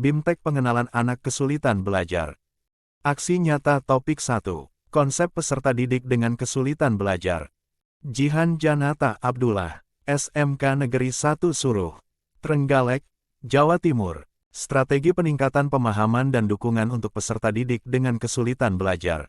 BIMTEK Pengenalan Anak Kesulitan Belajar. Aksi nyata topik 1. Konsep peserta didik dengan kesulitan belajar. Jihan Janata Abdullah, SMK Negeri 1 Suruh, Trenggalek, Jawa Timur. Strategi peningkatan pemahaman dan dukungan untuk peserta didik dengan kesulitan belajar.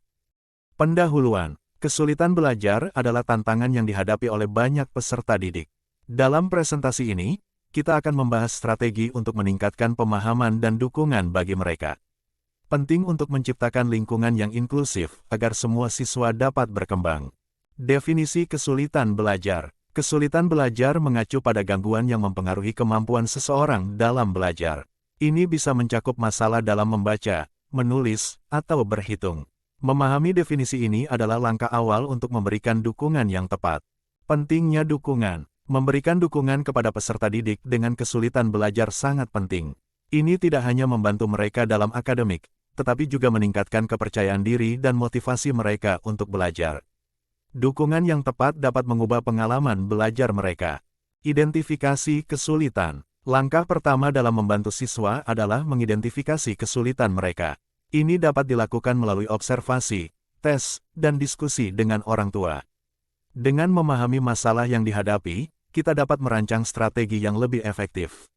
Pendahuluan. Kesulitan belajar adalah tantangan yang dihadapi oleh banyak peserta didik. Dalam presentasi ini, kita akan membahas strategi untuk meningkatkan pemahaman dan dukungan bagi mereka. Penting untuk menciptakan lingkungan yang inklusif agar semua siswa dapat berkembang. Definisi kesulitan belajar. Kesulitan belajar mengacu pada gangguan yang mempengaruhi kemampuan seseorang dalam belajar. Ini bisa mencakup masalah dalam membaca, menulis, atau berhitung. Memahami definisi ini adalah langkah awal untuk memberikan dukungan yang tepat. Pentingnya dukungan. Memberikan dukungan kepada peserta didik dengan kesulitan belajar sangat penting. Ini tidak hanya membantu mereka dalam akademik, tetapi juga meningkatkan kepercayaan diri dan motivasi mereka untuk belajar. Dukungan yang tepat dapat mengubah pengalaman belajar mereka. Identifikasi kesulitan. Langkah pertama dalam membantu siswa adalah mengidentifikasi kesulitan mereka. Ini dapat dilakukan melalui observasi, tes, dan diskusi dengan orang tua. Dengan memahami masalah yang dihadapi, kita dapat merancang strategi yang lebih efektif.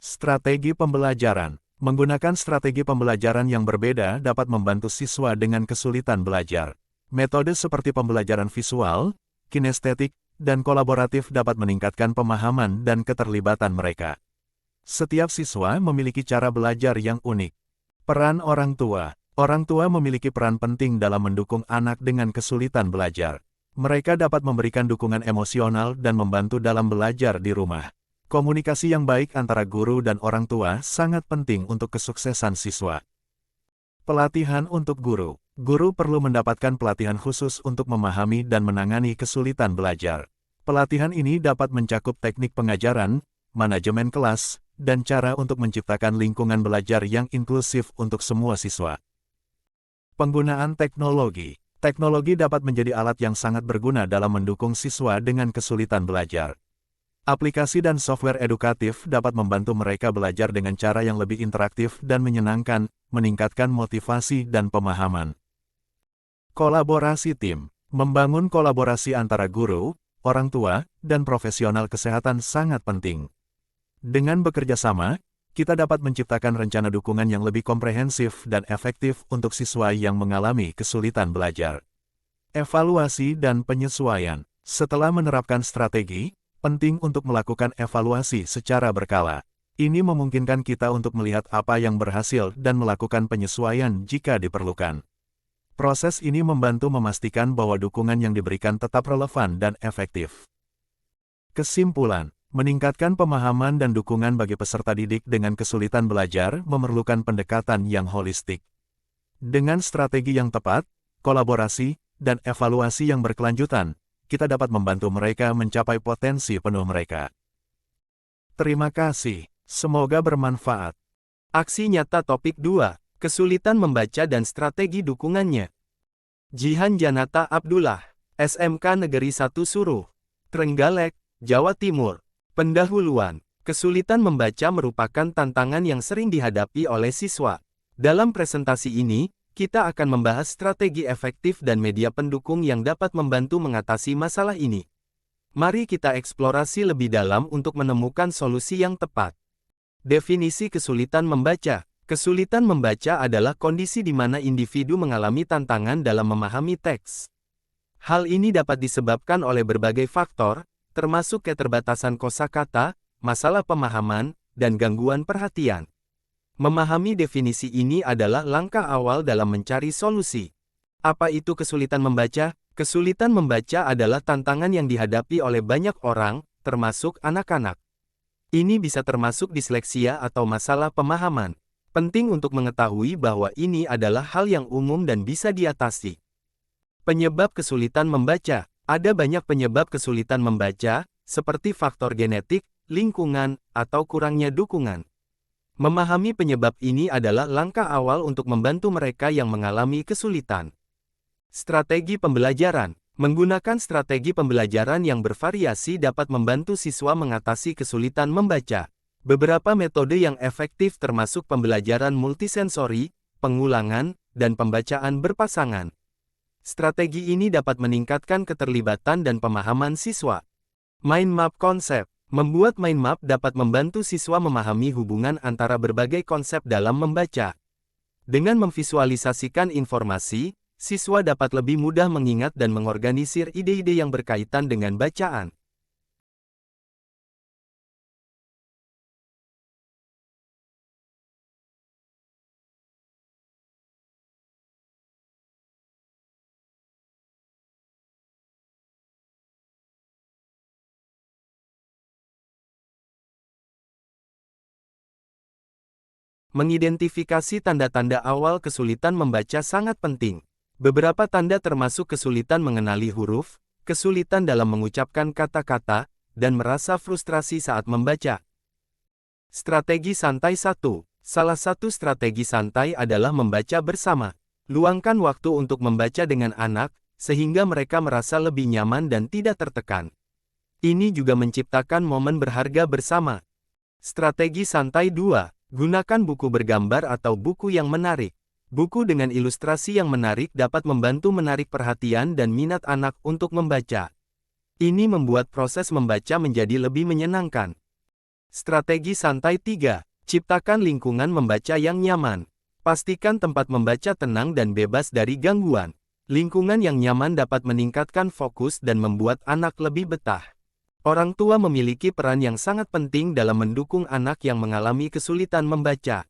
Strategi pembelajaran. Menggunakan strategi pembelajaran yang berbeda dapat membantu siswa dengan kesulitan belajar. Metode seperti pembelajaran visual, kinestetik, dan kolaboratif dapat meningkatkan pemahaman dan keterlibatan mereka. Setiap siswa memiliki cara belajar yang unik. Peran orang tua. Orang tua memiliki peran penting dalam mendukung anak dengan kesulitan belajar. Mereka dapat memberikan dukungan emosional dan membantu dalam belajar di rumah. Komunikasi yang baik antara guru dan orang tua sangat penting untuk kesuksesan siswa. Pelatihan untuk guru. Guru perlu mendapatkan pelatihan khusus untuk memahami dan menangani kesulitan belajar. Pelatihan ini dapat mencakup teknik pengajaran, manajemen kelas, dan cara untuk menciptakan lingkungan belajar yang inklusif untuk semua siswa. Penggunaan teknologi. Teknologi dapat menjadi alat yang sangat berguna dalam mendukung siswa dengan kesulitan belajar. Aplikasi dan software edukatif dapat membantu mereka belajar dengan cara yang lebih interaktif dan menyenangkan, meningkatkan motivasi dan pemahaman. Kolaborasi tim. Membangun kolaborasi antara guru, orang tua, dan profesional kesehatan sangat penting. Dengan bekerja sama, kita dapat menciptakan rencana dukungan yang lebih komprehensif dan efektif untuk siswa yang mengalami kesulitan belajar. Evaluasi dan penyesuaian. Setelah menerapkan strategi, penting untuk melakukan evaluasi secara berkala. Ini memungkinkan kita untuk melihat apa yang berhasil dan melakukan penyesuaian jika diperlukan. Proses ini membantu memastikan bahwa dukungan yang diberikan tetap relevan dan efektif. Kesimpulan. Meningkatkan pemahaman dan dukungan bagi peserta didik dengan kesulitan belajar memerlukan pendekatan yang holistik. Dengan strategi yang tepat, kolaborasi, dan evaluasi yang berkelanjutan, kita dapat membantu mereka mencapai potensi penuh mereka. Terima kasih, semoga bermanfaat. Aksi nyata topik 2, kesulitan membaca dan strategi dukungannya. Jihan Janata Abdullah, SMK Negeri 1 Suruh, Trenggalek, Jawa Timur. Pendahuluan. Kesulitan membaca merupakan tantangan yang sering dihadapi oleh siswa. Dalam presentasi ini, kita akan membahas strategi efektif dan media pendukung yang dapat membantu mengatasi masalah ini. Mari kita eksplorasi lebih dalam untuk menemukan solusi yang tepat. Definisi kesulitan membaca. Kesulitan membaca adalah kondisi di mana individu mengalami tantangan dalam memahami teks. Hal ini dapat disebabkan oleh berbagai faktor, termasuk keterbatasan kosakata, masalah pemahaman, dan gangguan perhatian. Memahami definisi ini adalah langkah awal dalam mencari solusi. Apa itu kesulitan membaca? Kesulitan membaca adalah tantangan yang dihadapi oleh banyak orang, termasuk anak-anak. Ini bisa termasuk disleksia atau masalah pemahaman. Penting untuk mengetahui bahwa ini adalah hal yang umum dan bisa diatasi. Penyebab kesulitan membaca. Ada banyak penyebab kesulitan membaca, seperti faktor genetik, lingkungan, atau kurangnya dukungan. Memahami penyebab ini adalah langkah awal untuk membantu mereka yang mengalami kesulitan. Strategi pembelajaran. Menggunakan strategi pembelajaran yang bervariasi dapat membantu siswa mengatasi kesulitan membaca. Beberapa metode yang efektif termasuk pembelajaran multisensori, pengulangan, dan pembacaan berpasangan. Strategi ini dapat meningkatkan keterlibatan dan pemahaman siswa. Mind map konsep. Membuat mind map dapat membantu siswa memahami hubungan antara berbagai konsep dalam membaca. Dengan memvisualisasikan informasi, siswa dapat lebih mudah mengingat dan mengorganisir ide-ide yang berkaitan dengan bacaan. Mengidentifikasi tanda-tanda awal kesulitan membaca sangat penting. Beberapa tanda termasuk kesulitan mengenali huruf, kesulitan dalam mengucapkan kata-kata, dan merasa frustrasi saat membaca. Strategi santai 1. Salah satu strategi santai adalah membaca bersama. Luangkan waktu untuk membaca dengan anak, sehingga mereka merasa lebih nyaman dan tidak tertekan. Ini juga menciptakan momen berharga bersama. Strategi santai 2. Gunakan buku bergambar atau buku yang menarik. Buku dengan ilustrasi yang menarik dapat membantu menarik perhatian dan minat anak untuk membaca. Ini membuat proses membaca menjadi lebih menyenangkan. Strategi santai 3. Ciptakan lingkungan membaca yang nyaman. Pastikan tempat membaca tenang dan bebas dari gangguan. Lingkungan yang nyaman dapat meningkatkan fokus dan membuat anak lebih betah. Orang tua memiliki peran yang sangat penting dalam mendukung anak yang mengalami kesulitan membaca.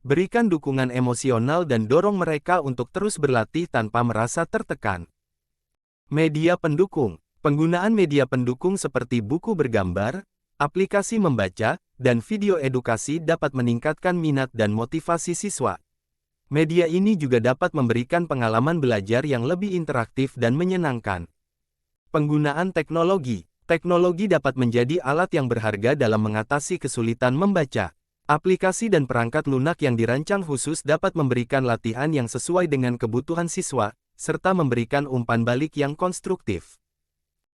Berikan dukungan emosional dan dorong mereka untuk terus berlatih tanpa merasa tertekan. Media pendukung. Penggunaan media pendukung seperti buku bergambar, aplikasi membaca, dan video edukasi dapat meningkatkan minat dan motivasi siswa. Media ini juga dapat memberikan pengalaman belajar yang lebih interaktif dan menyenangkan. Penggunaan teknologi. Teknologi dapat menjadi alat yang berharga dalam mengatasi kesulitan membaca. Aplikasi dan perangkat lunak yang dirancang khusus dapat memberikan latihan yang sesuai dengan kebutuhan siswa, serta memberikan umpan balik yang konstruktif.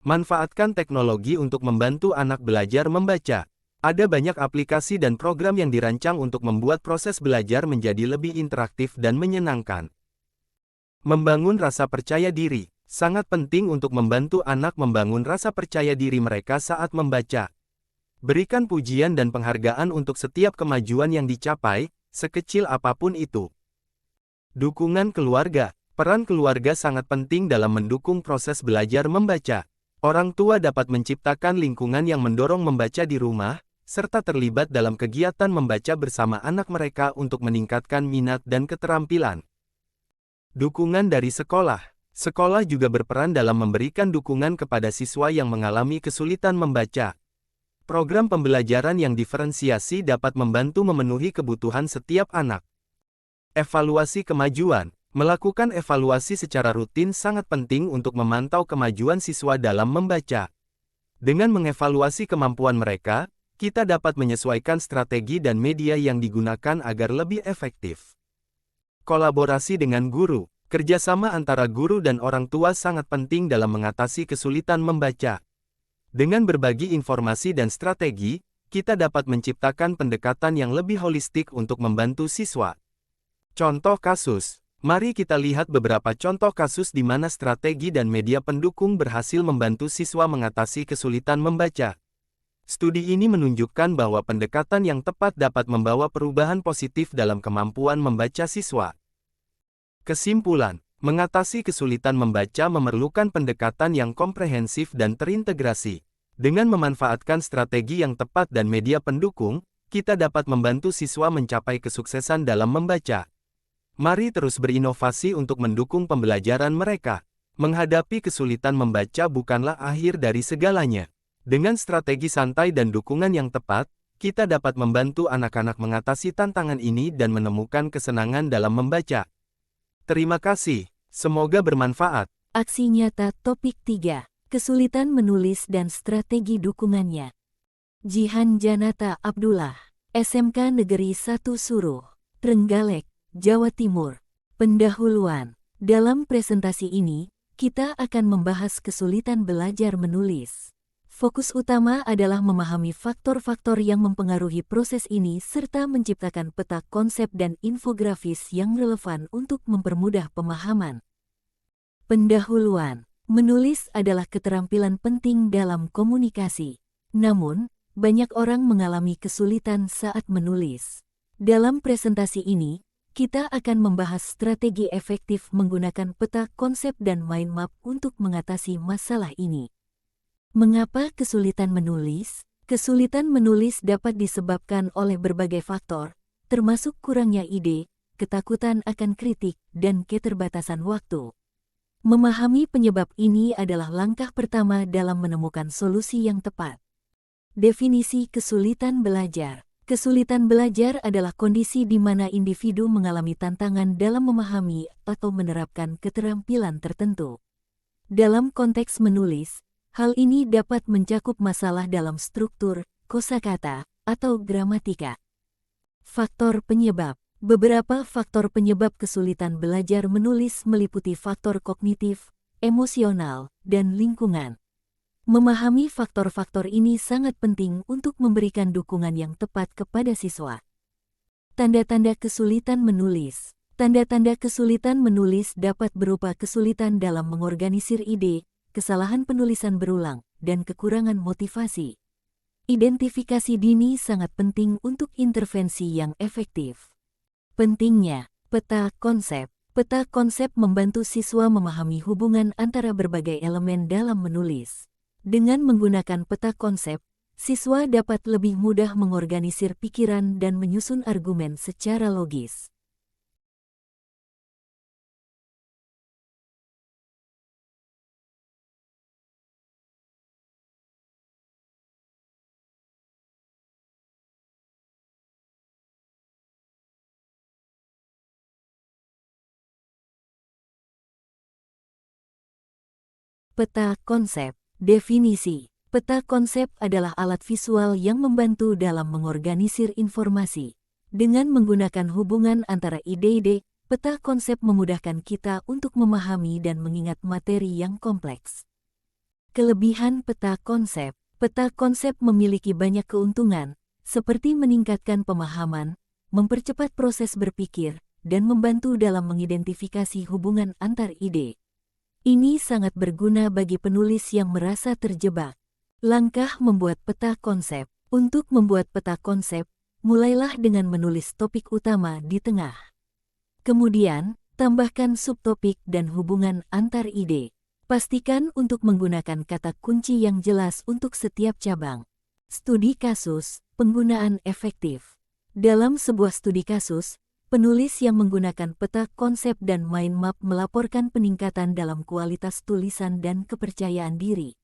Manfaatkan teknologi untuk membantu anak belajar membaca. Ada banyak aplikasi dan program yang dirancang untuk membuat proses belajar menjadi lebih interaktif dan menyenangkan. Membangun rasa percaya diri. Sangat penting untuk membantu anak membangun rasa percaya diri mereka saat membaca. Berikan pujian dan penghargaan untuk setiap kemajuan yang dicapai, sekecil apapun itu. Dukungan keluarga. Peran keluarga sangat penting dalam mendukung proses belajar membaca. Orang tua dapat menciptakan lingkungan yang mendorong membaca di rumah, serta terlibat dalam kegiatan membaca bersama anak mereka untuk meningkatkan minat dan keterampilan. Dukungan dari sekolah. Sekolah juga berperan dalam memberikan dukungan kepada siswa yang mengalami kesulitan membaca. Program pembelajaran yang diferensiasi dapat membantu memenuhi kebutuhan setiap anak. Evaluasi kemajuan. Melakukan evaluasi secara rutin sangat penting untuk memantau kemajuan siswa dalam membaca. Dengan mengevaluasi kemampuan mereka, kita dapat menyesuaikan strategi dan media yang digunakan agar lebih efektif. Kolaborasi dengan guru. Kerjasama antara guru dan orang tua sangat penting dalam mengatasi kesulitan membaca. Dengan berbagi informasi dan strategi, kita dapat menciptakan pendekatan yang lebih holistik untuk membantu siswa. Contoh kasus. Mari kita lihat beberapa contoh kasus di mana strategi dan media pendukung berhasil membantu siswa mengatasi kesulitan membaca. Studi ini menunjukkan bahwa pendekatan yang tepat dapat membawa perubahan positif dalam kemampuan membaca siswa. Kesimpulan, mengatasi kesulitan membaca memerlukan pendekatan yang komprehensif dan terintegrasi. Dengan memanfaatkan strategi yang tepat dan media pendukung, kita dapat membantu siswa mencapai kesuksesan dalam membaca. Mari terus berinovasi untuk mendukung pembelajaran mereka. Menghadapi kesulitan membaca bukanlah akhir dari segalanya. Dengan strategi santai dan dukungan yang tepat, kita dapat membantu anak-anak mengatasi tantangan ini dan menemukan kesenangan dalam membaca. Terima kasih, semoga bermanfaat. Aksi nyata topik 3. Kesulitan menulis dan strategi dukungannya. Jihan Janata Abdullah, SMK Negeri 1 Suruh, Trenggalek, Jawa Timur. Pendahuluan. Dalam presentasi ini, kita akan membahas kesulitan belajar menulis. Fokus utama adalah memahami faktor-faktor yang mempengaruhi proses ini serta menciptakan peta konsep dan infografis yang relevan untuk mempermudah pemahaman. Pendahuluan. Menulis adalah keterampilan penting dalam komunikasi. Namun, banyak orang mengalami kesulitan saat menulis. Dalam presentasi ini, kita akan membahas strategi efektif menggunakan peta konsep dan mind map untuk mengatasi masalah ini. Mengapa kesulitan menulis? Kesulitan menulis dapat disebabkan oleh berbagai faktor, termasuk kurangnya ide, ketakutan akan kritik, dan keterbatasan waktu. Memahami penyebab ini adalah langkah pertama dalam menemukan solusi yang tepat. Definisi kesulitan belajar. Kesulitan belajar adalah kondisi di mana individu mengalami tantangan dalam memahami atau menerapkan keterampilan tertentu. Dalam konteks menulis, hal ini dapat mencakup masalah dalam struktur, kosakata, atau gramatika. Faktor penyebab. Beberapa faktor penyebab kesulitan belajar menulis meliputi faktor kognitif, emosional, dan lingkungan. Memahami faktor-faktor ini sangat penting untuk memberikan dukungan yang tepat kepada siswa. Tanda-tanda kesulitan menulis. Tanda-tanda kesulitan menulis dapat berupa kesulitan dalam mengorganisir ide, kesalahan penulisan berulang, dan kekurangan motivasi. Identifikasi dini sangat penting untuk intervensi yang efektif. Pentingnya, peta konsep. Peta konsep membantu siswa memahami hubungan antara berbagai elemen dalam menulis. Dengan menggunakan peta konsep, siswa dapat lebih mudah mengorganisir pikiran dan menyusun argumen secara logis. Peta konsep. Definisi. Peta konsep adalah alat visual yang membantu dalam mengorganisir informasi. Dengan menggunakan hubungan antara ide-ide, peta konsep memudahkan kita untuk memahami dan mengingat materi yang kompleks. Kelebihan peta konsep. Peta konsep memiliki banyak keuntungan, seperti meningkatkan pemahaman, mempercepat proses berpikir, dan membantu dalam mengidentifikasi hubungan antar ide. Ini sangat berguna bagi penulis yang merasa terjebak. Langkah membuat peta konsep. Untuk membuat peta konsep, mulailah dengan menulis topik utama di tengah. Kemudian, tambahkan subtopik dan hubungan antar ide. Pastikan untuk menggunakan kata kunci yang jelas untuk setiap cabang. Studi kasus, penggunaan efektif. Dalam sebuah studi kasus, penulis yang menggunakan peta konsep dan mind map melaporkan peningkatan dalam kualitas tulisan dan kepercayaan diri.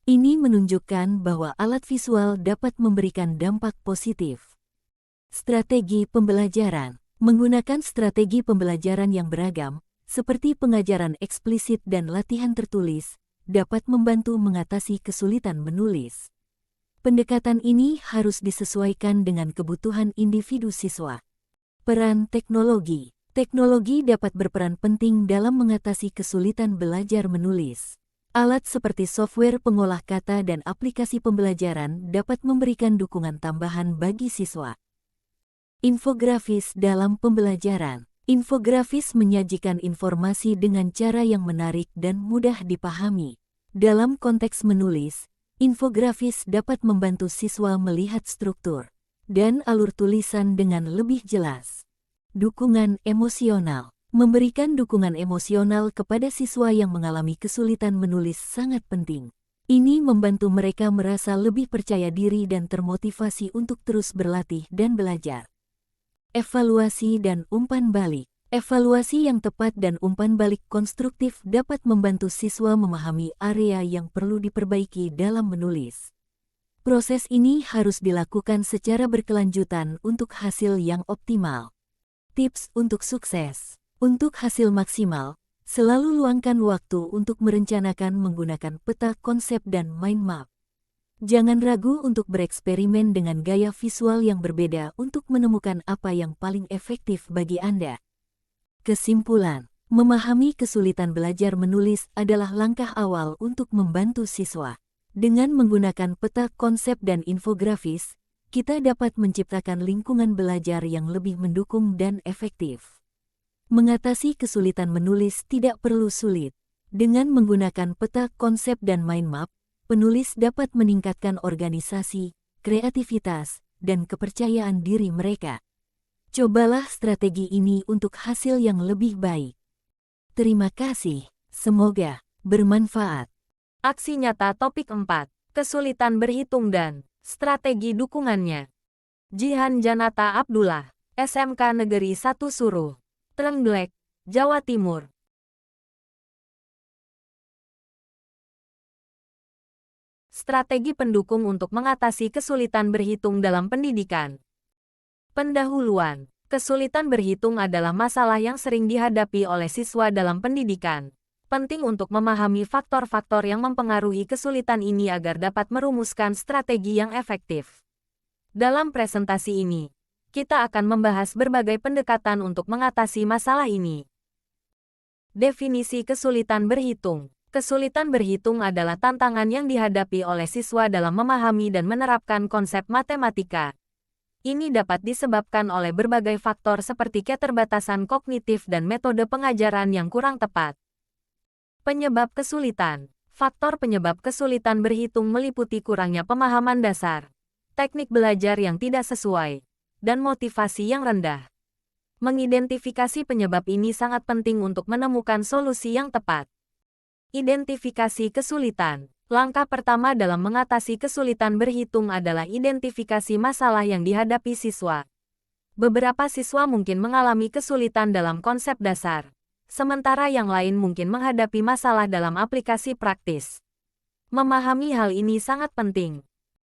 Ini menunjukkan bahwa alat visual dapat memberikan dampak positif. Strategi pembelajaran. Menggunakan strategi pembelajaran yang beragam, seperti pengajaran eksplisit dan latihan tertulis, dapat membantu mengatasi kesulitan menulis. Pendekatan ini harus disesuaikan dengan kebutuhan individu siswa. Peran teknologi. Teknologi dapat berperan penting dalam mengatasi kesulitan belajar menulis. Alat seperti software pengolah kata dan aplikasi pembelajaran dapat memberikan dukungan tambahan bagi siswa. Infografis dalam pembelajaran. Infografis menyajikan informasi dengan cara yang menarik dan mudah dipahami. Dalam konteks menulis, infografis dapat membantu siswa melihat struktur dan alur tulisan dengan lebih jelas. Dukungan emosional. Memberikan dukungan emosional kepada siswa yang mengalami kesulitan menulis sangat penting. Ini membantu mereka merasa lebih percaya diri dan termotivasi untuk terus berlatih dan belajar. Evaluasi dan umpan balik. Evaluasi yang tepat dan umpan balik konstruktif dapat membantu siswa memahami area yang perlu diperbaiki dalam menulis. Proses ini harus dilakukan secara berkelanjutan untuk hasil yang optimal. Tips untuk sukses. Untuk hasil maksimal, selalu luangkan waktu untuk merencanakan menggunakan peta konsep dan mind map. Jangan ragu untuk bereksperimen dengan gaya visual yang berbeda untuk menemukan apa yang paling efektif bagi Anda. Kesimpulan, memahami kesulitan belajar menulis adalah langkah awal untuk membantu siswa. Dengan menggunakan peta konsep dan infografis, kita dapat menciptakan lingkungan belajar yang lebih mendukung dan efektif. Mengatasi kesulitan menulis tidak perlu sulit. Dengan menggunakan peta konsep dan mind map, penulis dapat meningkatkan organisasi, kreativitas, dan kepercayaan diri mereka. Cobalah strategi ini untuk hasil yang lebih baik. Terima kasih, semoga bermanfaat. Aksi nyata topik 4. Kesulitan berhitung dan strategi dukungannya. Jihan Janata Abdullah, SMK Negeri 1 Suruh, Trenggalek, Jawa Timur. Strategi pendukung untuk mengatasi kesulitan berhitung dalam pendidikan. Pendahuluan. Kesulitan berhitung adalah masalah yang sering dihadapi oleh siswa dalam pendidikan. Penting untuk memahami faktor-faktor yang mempengaruhi kesulitan ini agar dapat merumuskan strategi yang efektif. Dalam presentasi ini, kita akan membahas berbagai pendekatan untuk mengatasi masalah ini. Definisi kesulitan berhitung. Kesulitan berhitung adalah tantangan yang dihadapi oleh siswa dalam memahami dan menerapkan konsep matematika. Ini dapat disebabkan oleh berbagai faktor seperti keterbatasan kognitif dan metode pengajaran yang kurang tepat. Penyebab kesulitan. Faktor penyebab kesulitan berhitung meliputi kurangnya pemahaman dasar, teknik belajar yang tidak sesuai, dan motivasi yang rendah. Mengidentifikasi penyebab ini sangat penting untuk menemukan solusi yang tepat. Identifikasi kesulitan. Langkah pertama dalam mengatasi kesulitan berhitung adalah identifikasi masalah yang dihadapi siswa. Beberapa siswa mungkin mengalami kesulitan dalam konsep dasar, sementara yang lain mungkin menghadapi masalah dalam aplikasi praktis. Memahami hal ini sangat penting.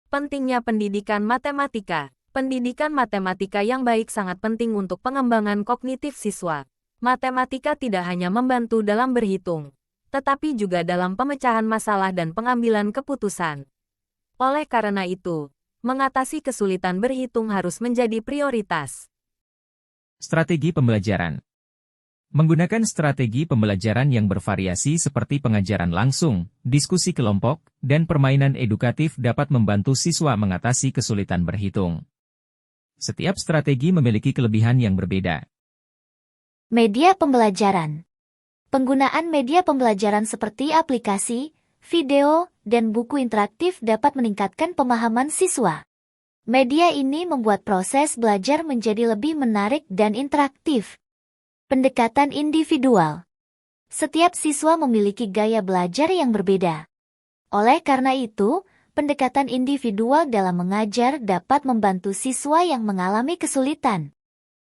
Pentingnya pendidikan matematika. Pendidikan matematika yang baik sangat penting untuk pengembangan kognitif siswa. Matematika tidak hanya membantu dalam berhitung, tetapi juga dalam pemecahan masalah dan pengambilan keputusan. Oleh karena itu, mengatasi kesulitan berhitung harus menjadi prioritas. Strategi pembelajaran. Menggunakan strategi pembelajaran yang bervariasi seperti pengajaran langsung, diskusi kelompok, dan permainan edukatif dapat membantu siswa mengatasi kesulitan berhitung. Setiap strategi memiliki kelebihan yang berbeda. Media pembelajaran. Penggunaan media pembelajaran seperti aplikasi, video, dan buku interaktif dapat meningkatkan pemahaman siswa. Media ini membuat proses belajar menjadi lebih menarik dan interaktif. Pendekatan individual. Setiap siswa memiliki gaya belajar yang berbeda. Oleh karena itu, pendekatan individual dalam mengajar dapat membantu siswa yang mengalami kesulitan.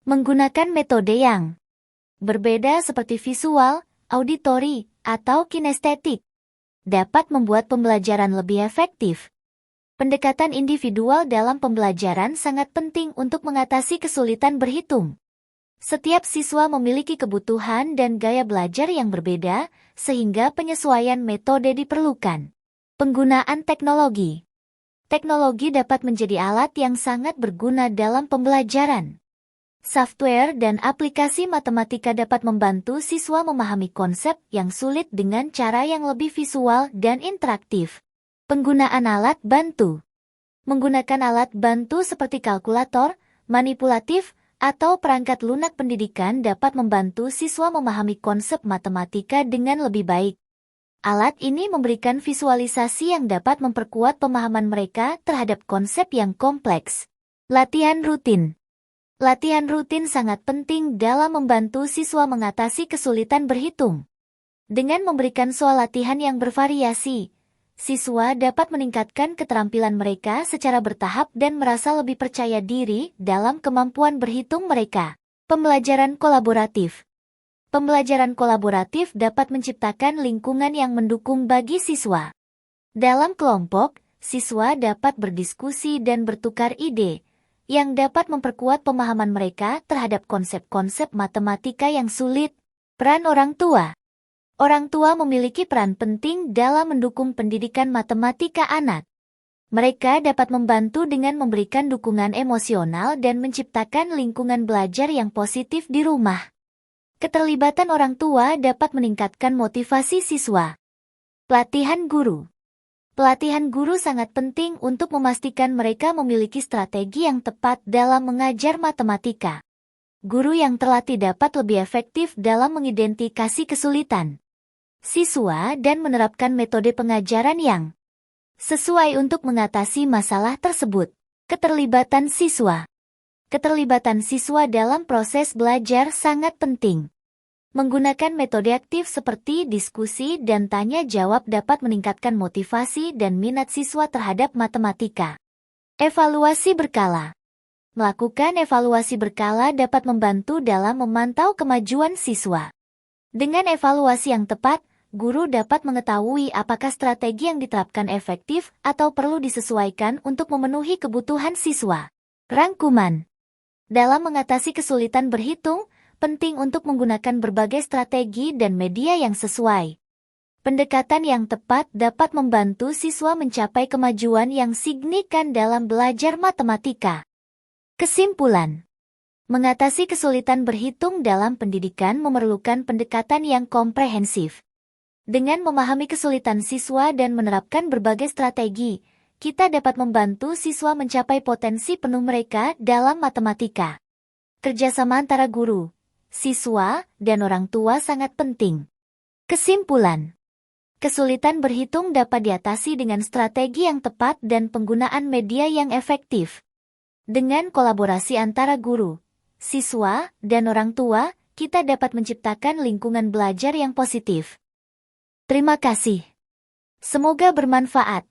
Menggunakan metode yang berbeda seperti visual, auditori, atau kinestetik, dapat membuat pembelajaran lebih efektif. Pendekatan individual dalam pembelajaran sangat penting untuk mengatasi kesulitan berhitung. Setiap siswa memiliki kebutuhan dan gaya belajar yang berbeda, sehingga penyesuaian metode diperlukan. Penggunaan teknologi. Teknologi dapat menjadi alat yang sangat berguna dalam pembelajaran. Software dan aplikasi matematika dapat membantu siswa memahami konsep yang sulit dengan cara yang lebih visual dan interaktif. Penggunaan alat bantu. Menggunakan alat bantu seperti kalkulator, manipulatif, atau perangkat lunak pendidikan dapat membantu siswa memahami konsep matematika dengan lebih baik. Alat ini memberikan visualisasi yang dapat memperkuat pemahaman mereka terhadap konsep yang kompleks. Latihan rutin. Latihan rutin sangat penting dalam membantu siswa mengatasi kesulitan berhitung. Dengan memberikan soal latihan yang bervariasi, siswa dapat meningkatkan keterampilan mereka secara bertahap dan merasa lebih percaya diri dalam kemampuan berhitung mereka. Pembelajaran kolaboratif. Pembelajaran kolaboratif dapat menciptakan lingkungan yang mendukung bagi siswa. Dalam kelompok, siswa dapat berdiskusi dan bertukar ide, yang dapat memperkuat pemahaman mereka terhadap konsep-konsep matematika yang sulit. Peran orang tua. Orang tua memiliki peran penting dalam mendukung pendidikan matematika anak. Mereka dapat membantu dengan memberikan dukungan emosional dan menciptakan lingkungan belajar yang positif di rumah. Keterlibatan orang tua dapat meningkatkan motivasi siswa. Pelatihan guru. Pelatihan guru sangat penting untuk memastikan mereka memiliki strategi yang tepat dalam mengajar matematika. Guru yang terlatih dapat lebih efektif dalam mengidentifikasi kesulitan siswa dan menerapkan metode pengajaran yang sesuai untuk mengatasi masalah tersebut. Keterlibatan siswa. Keterlibatan siswa dalam proses belajar sangat penting. Menggunakan metode aktif seperti diskusi dan tanya jawab dapat meningkatkan motivasi dan minat siswa terhadap matematika. Evaluasi berkala. Melakukan evaluasi berkala dapat membantu dalam memantau kemajuan siswa. Dengan evaluasi yang tepat, guru dapat mengetahui apakah strategi yang diterapkan efektif atau perlu disesuaikan untuk memenuhi kebutuhan siswa. Rangkuman. Dalam mengatasi kesulitan berhitung, penting untuk menggunakan berbagai strategi dan media yang sesuai. Pendekatan yang tepat dapat membantu siswa mencapai kemajuan yang signifikan dalam belajar matematika. Kesimpulan. Mengatasi kesulitan berhitung dalam pendidikan memerlukan pendekatan yang komprehensif. Dengan memahami kesulitan siswa dan menerapkan berbagai strategi, kita dapat membantu siswa mencapai potensi penuh mereka dalam matematika. Kerjasama antara guru, siswa, dan orang tua sangat penting. Kesimpulan. Kesulitan berhitung dapat diatasi dengan strategi yang tepat dan penggunaan media yang efektif. Dengan kolaborasi antara guru, siswa, dan orang tua, kita dapat menciptakan lingkungan belajar yang positif. Terima kasih. Semoga bermanfaat.